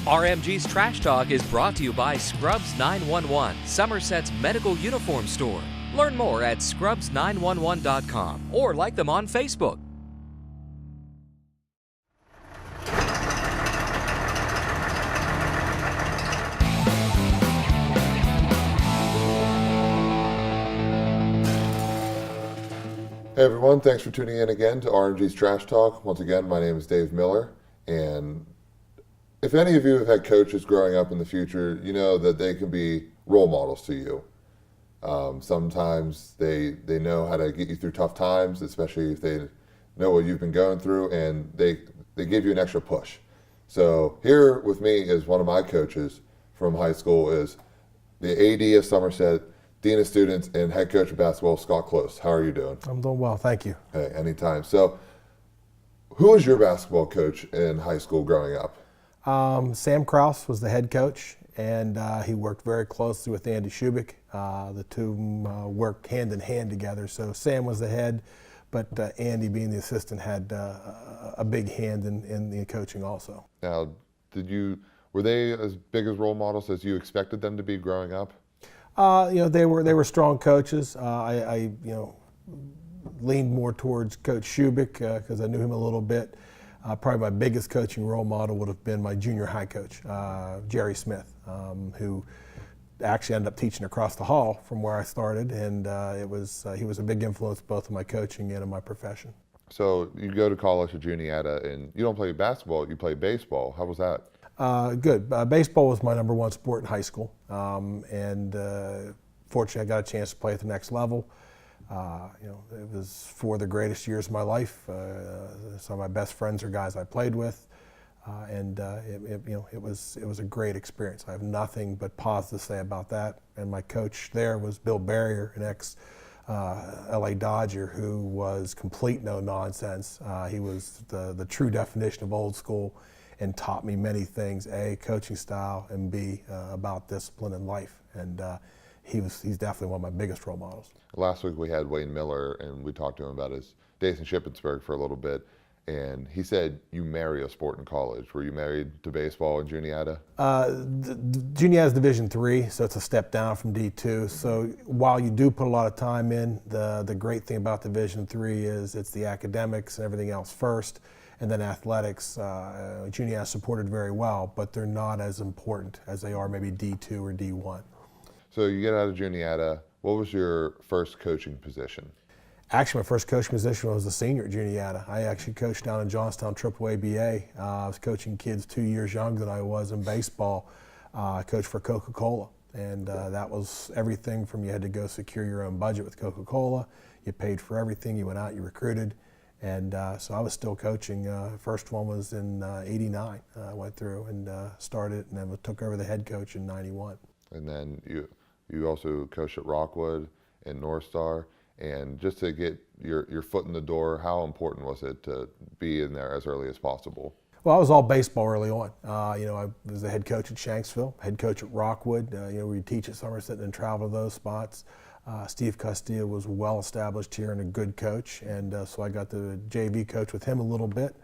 RMG's Trash Talk is brought to you by Scrubs 911, Somerset's medical uniform store. Learn more at scrubs911.com or like them on Facebook. Hey everyone, thanks for tuning in again to RMG's Trash Talk. Once again, my name is Dave Miller, and if any of you have had coaches growing up in the future, you know that they can be role models to you. Sometimes they know how to get you through tough times, especially if they know what you've been going through, and they give you an extra push. So here with me is one of my coaches from high school, is the AD of Somerset, Dean of Students, and head coach of basketball, Scott Close. How are you doing? I'm doing well, thank you. Hey, anytime. So who was your basketball coach in high school growing up? Sam Krause was the head coach, and he worked very closely with Andy Shubik. The two worked hand in hand together. So Sam was the head, but Andy, being the assistant, had a big hand in the coaching also. Now, were they as big as role models as you expected them to be growing up? They were strong coaches. I leaned more towards Coach Shubik because I knew him a little bit. Probably my biggest coaching role model would have been my junior high coach, Jerry Smith, who actually ended up teaching across the hall from where I started, and he was a big influence both in my coaching and in my profession. So you go to college at Juniata, and you don't play basketball, you play baseball. How was that? Good. Baseball was my number one sport in high school, and fortunately I got a chance to play at the next level. It was four of the greatest years of my life. Some of my best friends are guys I played with, and it was a great experience. I have nothing but positive to say about that. And my coach there was Bill Barrier, an ex LA Dodger, who was complete no nonsense. He was the true definition of old school, and taught me many things: A, coaching style, and B, about discipline in life. And he's definitely one of my biggest role models. Last week we had Wayne Miller, and we talked to him about his days in Shippensburg for a little bit, and he said you marry a sport in college. Were you married to baseball in Juniata? Juniata is Division III, so it's a step down from D2. So while you do put a lot of time in, the great thing about Division III is it's the academics and everything else first, and then athletics. Juniata is supported very well, but they're not as important as they are maybe D2 or D1. So you get out of Juniata. What was your first coaching position? Actually, my first coaching position was a senior at Juniata. I actually coached down in Johnstown AAA-BA. I was coaching kids 2 years younger than I was in baseball. I coached for Coca-Cola, and that was everything from you had to go secure your own budget with Coca-Cola. You paid for everything. You went out, you recruited. And so I was still coaching. First one was in '89. I went through and started, and then took over the head coach in '91. And then you also coached at Rockwood and North Star. And just to get your foot in the door, how important was it to be in there as early as possible? Well, I was all baseball early on. I was the head coach at Shanksville, head coach at Rockwood. We teach at Somerset and travel to those spots. Steve Castilla was well established here and a good coach, and so I got to JV coach with him a little bit.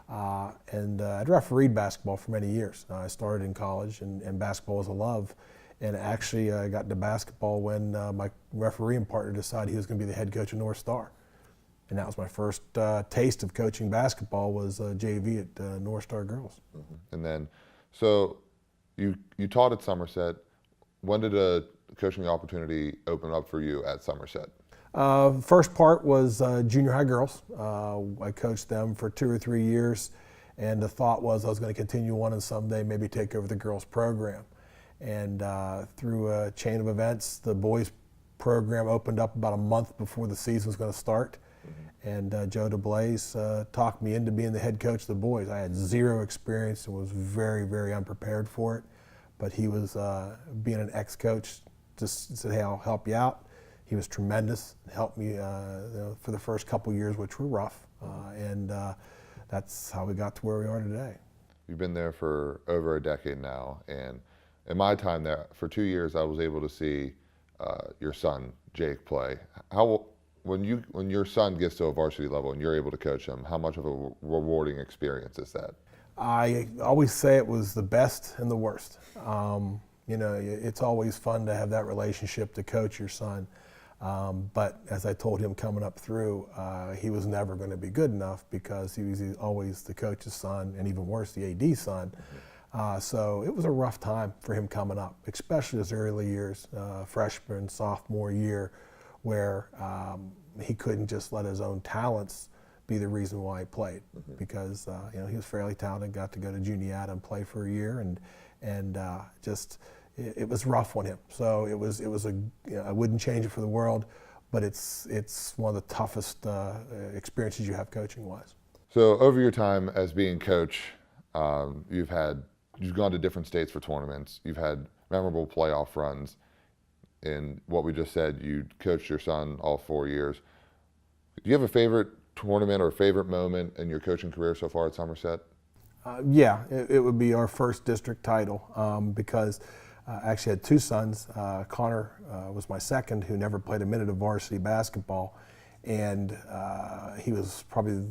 And I'd refereed basketball for many years. I started in college, and basketball was a love. And actually, I got into basketball when my refereeing partner decided he was going to be the head coach of North Star. And that was my first taste of coaching basketball, was JV at North Star Girls. Mm-hmm. And then, so you taught at Somerset. When did a coaching opportunity open up for you at Somerset? First part was junior high girls. I coached them for 2 or 3 years, and the thought was I was going to continue on and someday maybe take over the girls program. And through a chain of events, the boys program opened up about a month before the season was going to start. Mm-hmm. And Joe DeBlaze talked me into being the head coach of the boys. I had zero experience and was very, very unprepared for it. But he was, being an ex-coach, just said, hey, I'll help you out. He was tremendous, helped me for the first couple years, which were rough. And that's how we got to where we are today. You've been there for over a decade now, and in my time there, for 2 years, I was able to see your son, Jake, play. When your son gets to a varsity level and you're able to coach him, how much of a rewarding experience is that? I always say it was the best and the worst. You know, it's always fun to have that relationship to coach your son. But as I told him coming up through, he was never going to be good enough because he was always the coach's son, and even worse, the AD's son. So it was a rough time for him coming up, especially his early years, freshman, sophomore year, where he couldn't just let his own talents be the reason why he played, because you know, he was fairly talented, got to go to Juniata and play for a year, and just it was rough on him. So it was a, you know, I wouldn't change it for the world, but it's one of the toughest experiences you have coaching wise. So over your time as being coach, you've gone to different states for tournaments. You've had memorable playoff runs. In what we just said, you coached your son all 4 years. Do you have a favorite tournament or favorite moment in your coaching career so far at Somerset? Yeah, it would be our first district title, because I actually had two sons. Connor was my second, who never played a minute of varsity basketball, and he was probably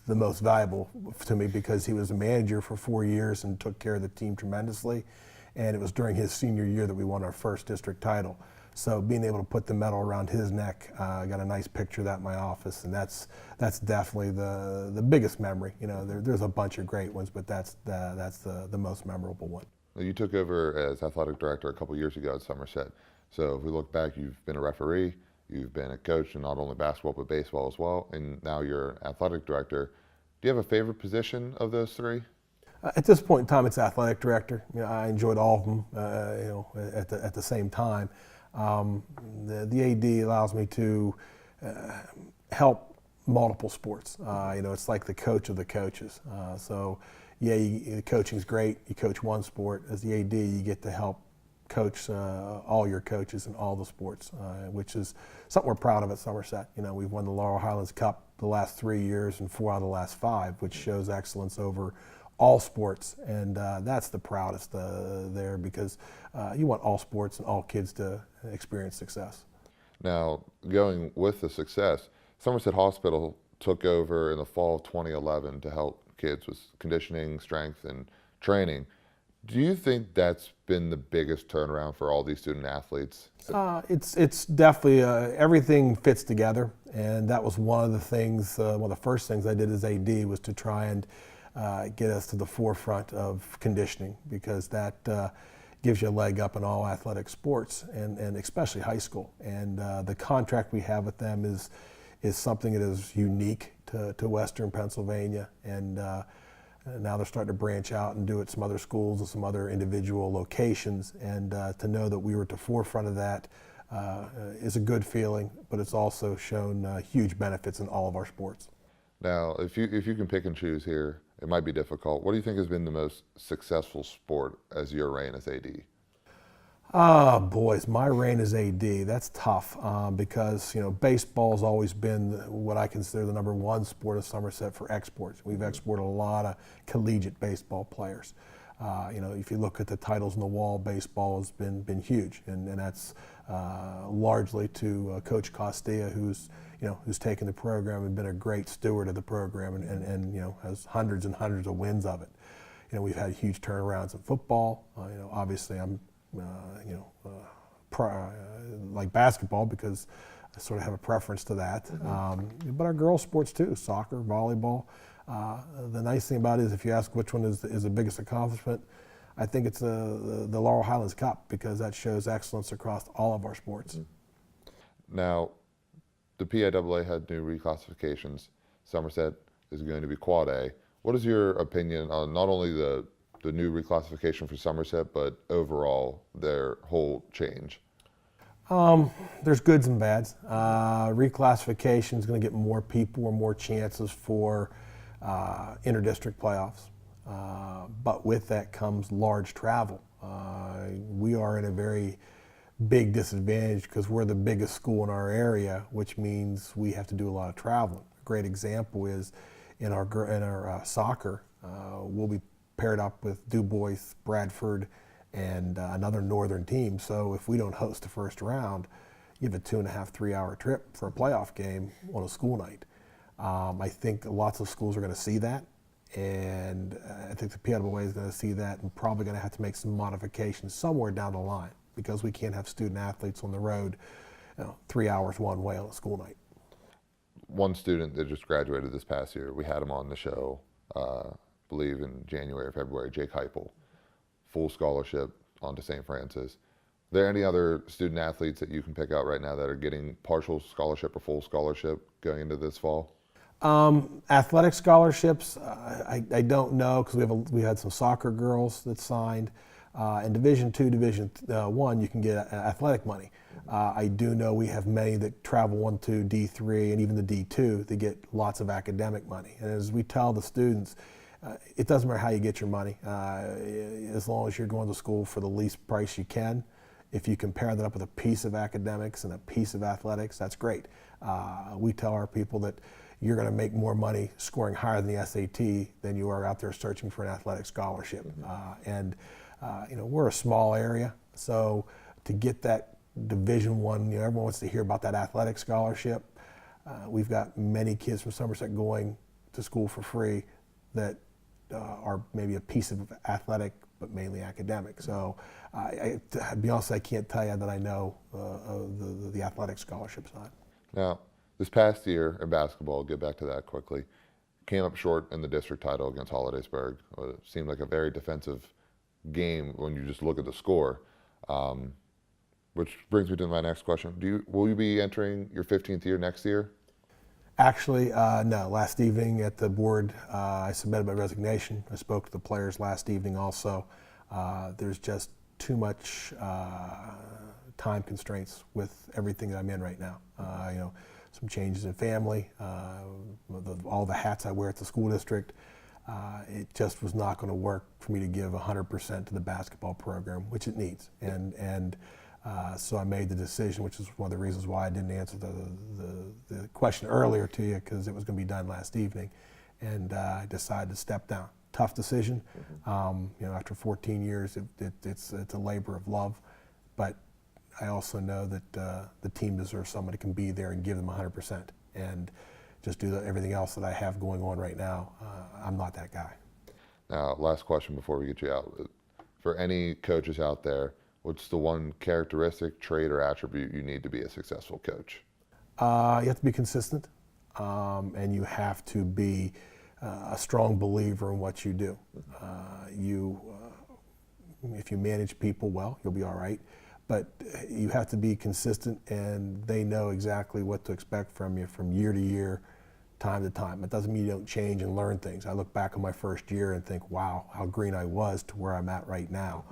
the most valuable to me because he was a manager for 4 years and took care of the team tremendously. And it was during his senior year that we won our first district title. So being able to put the medal around his neck, I got a nice picture of that in my office, and that's definitely the biggest memory. You know, there's a bunch of great ones, but that's the most memorable one. You took over as athletic director a couple years ago at Somerset. So if we look back, you've been a referee, you've been a coach in not only basketball but baseball as well, and now you're athletic director. Do you have a favorite position of those three? At this point in time, it's athletic director. You know, I enjoyed all of them. You know, at the same time, the AD allows me to help multiple sports. You know, it's like the coach of the coaches. So, yeah, coaching's great. You coach one sport. As the AD, you get to help coach all your coaches in all the sports, which is something we're proud of at Somerset. You know, we've won the Laurel Highlands Cup the last 3 years and 4 out of the last 5, which shows excellence over all sports, and that's the proudest there, because you want all sports and all kids to experience success. Now, going with the success, Somerset Hospital took over in the fall of 2011 to help kids with conditioning, strength, and training. Do you think that's been the biggest turnaround for all these student athletes? It's definitely, everything fits together, and that was one of the things, one of the first things I did as AD was to try and get us to the forefront of conditioning, because that gives you a leg up in all athletic sports, and especially high school. And the contract we have with them is something that is unique to Western Pennsylvania, and now they're starting to branch out and do it at some other schools and some other individual locations, and to know that we were at the forefront of that is a good feeling, but it's also shown huge benefits in all of our sports. Now, if you can pick and choose here, it might be difficult. What do you think has been the most successful sport as your reign as AD? Boys, my reign as AD, that's tough, because, you know, baseball's always been what I consider the #1 sport of Somerset for exports. We've exported a lot of collegiate baseball players. You know, if you look at the titles on the wall, baseball has been huge, and that's largely to Coach Costilla, who's taken the program and been a great steward of the program, and you know, has hundreds and hundreds of wins of it. You know, we've had huge turnarounds in football. You know, obviously I'm like basketball because I sort of have a preference to that. But our girls' sports too, soccer, volleyball. The nice thing about it is, if you ask which one is the biggest accomplishment, I think it's the Laurel Highlands Cup, because that shows excellence across all of our sports. Now, the PIAA had new reclassifications. Somerset is going to be Quad A. What is your opinion on not only the new reclassification for Somerset, but overall their whole change? There's goods and bads. Reclassification is going to get more people or more chances for inter-district playoffs. But with that comes large travel. We are in a very big disadvantage because we're the biggest school in our area, which means we have to do a lot of traveling. A great example is in our soccer, we'll be paired up with Du Bois, Bradford, and another northern team. So if we don't host the first round, you have a 2.5, 3 hour trip for a playoff game on a school night. I think lots of schools are going to see that, And I think the PWA is going to see that and probably going to have to make some modifications somewhere down the line, because we can't have student athletes on the road 3 hours one way on a school night. One student that just graduated this past year, we had him on the show, I believe in January or February, Jake Heupel, full scholarship onto St. Francis. Are there any other student athletes that you can pick out right now that are getting partial scholarship or full scholarship going into this fall? Athletic scholarships, I don't know, because we had some soccer girls that signed. In Division II, Division I, you can get athletic money. I do know we have many that travel on to D3 and even the D2 that get lots of academic money. And as we tell the students, it doesn't matter how you get your money, as long as you're going to school for the least price you can. If you compare that up with a piece of academics and a piece of athletics, that's great. We tell our people that you're going to make more money scoring higher than the SAT than you are out there searching for an athletic scholarship. We're a small area, so to get that Division I, everyone wants to hear about that athletic scholarship. We've got many kids from Somerset going to school for free that are maybe a piece of athletic, but mainly academic. So, to be honest, I can't tell you that I know the athletic scholarship side. Now, this past year in basketball, get back to that quickly, came up short in the district title against Hollidaysburg. It seemed like a very defensive game when you just look at the score, which brings me to my next question. Will you be entering your 15th year next year? Actually, no. Last evening at the board, I submitted my resignation. I spoke to the players last evening also. There's just too much time constraints with everything that I'm in right now. Some changes in family, all the hats I wear at the school district. It just was not going to work for me to give 100% to the basketball program, which it needs. So I made the decision, which is one of the reasons why I didn't answer the question earlier to you, because it was going to be done last evening. And I decided to step down. Tough decision. After 14 years, it's a labor of love. But I also know that the team deserves someone who can be there and give them 100%. And just do everything else that I have going on right now. I'm not that guy. Now, last question before we get you out. For any coaches out there, what's the one characteristic, trait, or attribute you need to be a successful coach? You have to be consistent, and you have to be a strong believer in what you do. If you manage people well, you'll be all right. But you have to be consistent, and they know exactly what to expect from you from year to year, time to time. It doesn't mean you don't change and learn things. I look back on my first year and think, wow, how green I was to where I'm at right now.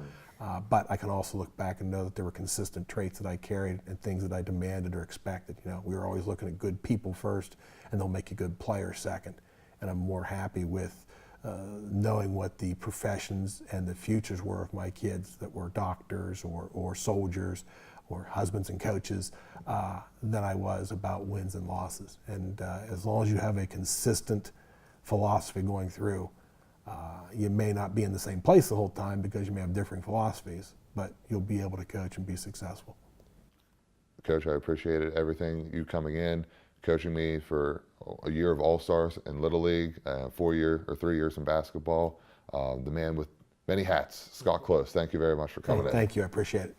But I can also look back and know that there were consistent traits that I carried and things that I demanded or expected. We were always looking at good people first, and they'll make you good players second. And I'm more happy with knowing what the professions and the futures were of my kids that were doctors or soldiers or husbands and coaches than I was about wins and losses. And as long as you have a consistent philosophy going through, you may not be in the same place the whole time because you may have differing philosophies, but you'll be able to coach and be successful. Coach, I appreciated everything, you coming in, coaching me for a year of All-Stars in Little League, 3 years in basketball. The man with many hats, Scott Close. Thank you very much for coming in. Thank you, I appreciate it.